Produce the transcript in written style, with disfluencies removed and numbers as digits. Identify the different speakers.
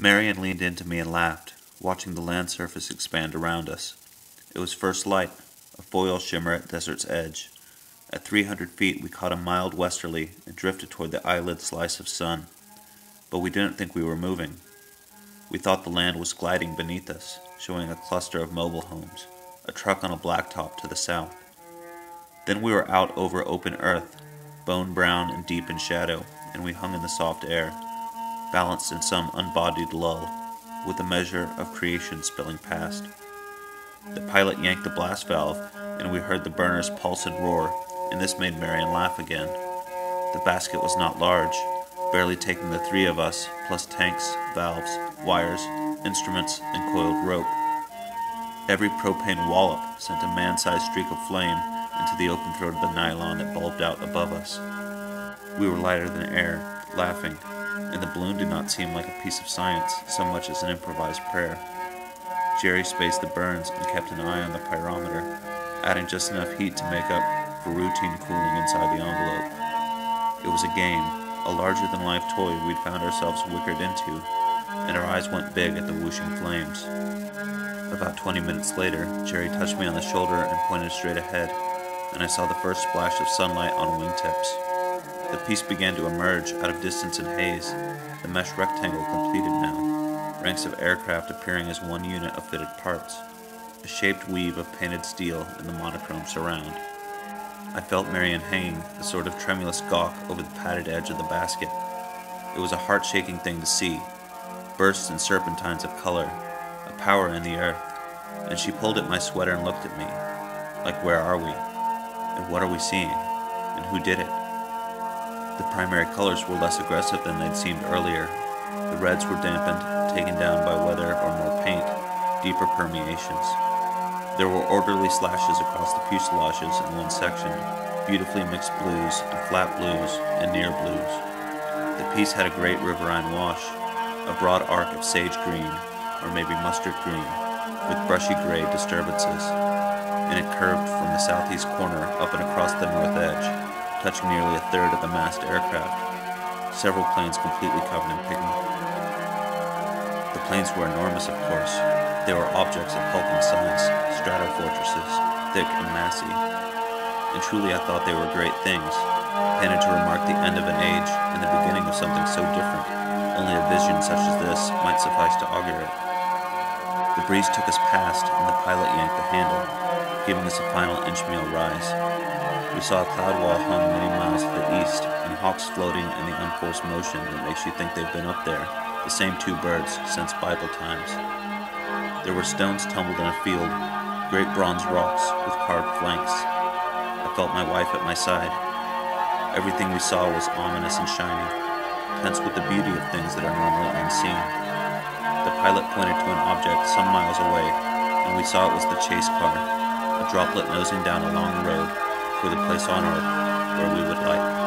Speaker 1: Marian leaned into me and laughed, watching the land surface expand around us. It was first light, a foil shimmer at desert's edge. At 300 feet, we caught a mild westerly and drifted toward the eyelid slice of sun. But we didn't think we were moving. We thought the land was gliding beneath us, showing a cluster of mobile homes, a truck on a blacktop to the south. Then we were out over open earth, bone brown and deep in shadow, and we hung in the soft air, balanced in some unbodied lull, with a measure of creation spilling past. The pilot yanked the blast valve, and we heard the burners pulse and roar, and this made Marian laugh again. The basket was not large, barely taking the three of us, plus tanks, valves, wires, instruments, and coiled rope. Every propane wallop sent a man-sized streak of flame into the open throat of the nylon that bulbed out above us. We were lighter than air, laughing, and the balloon did not seem like a piece of science so much as an improvised prayer. Jerry spaced the burns and kept an eye on the pyrometer, adding just enough heat to make up for routine cooling inside the envelope. It was a game, a larger-than-life toy we'd found ourselves wickered into, and our eyes went big at the whooshing flames. About 20 minutes later, Jerry touched me on the shoulder and pointed straight ahead, and I saw the first splash of sunlight on wingtips. The piece began to emerge out of distance and haze, the mesh rectangle completed now, ranks of aircraft appearing as one unit of fitted parts, a shaped weave of painted steel in the monochrome surround. I felt Marian hanging, a sort of tremulous gawk over the padded edge of the basket. It was a heart-shaking thing to see, bursts and serpentines of color, a power in the earth, and she pulled at my sweater and looked at me, like, where are we? And what are we seeing? And who did it? The primary colors were less aggressive than they'd seemed earlier. The reds were dampened, taken down by weather or more paint, deeper permeations. There were orderly slashes across the fuselages in one section, beautifully mixed blues and flat blues and near blues. The piece had a great riverine wash, a broad arc of sage green, or maybe mustard green, with brushy gray disturbances, and it curved from the southeast corner up and across the north edge, touching nearly a third of the massed aircraft, several planes completely covered in pigment. The planes were enormous, of course. They were objects of hulking size, stratofortresses, thick and massy. And truly I thought they were great things, painted to remark the end of an age and the beginning of something so different. Only a vision such as this might suffice to augur it. The breeze took us past, and the pilot yanked the handle, giving us a final inch-meal rise. We saw a cloud wall hung many miles to the east, and hawks floating in the unforced motion that makes you think they've been up there, the same two birds since Bible times. There were stones tumbled in a field, great bronze rocks with carved flanks. I felt my wife at my side. Everything we saw was ominous and shiny, tense with the beauty of things that are normally unseen. The pilot pointed to an object some miles away, and we saw it was the chase car, a droplet nosing down a long road toward the place on Earth where we would light.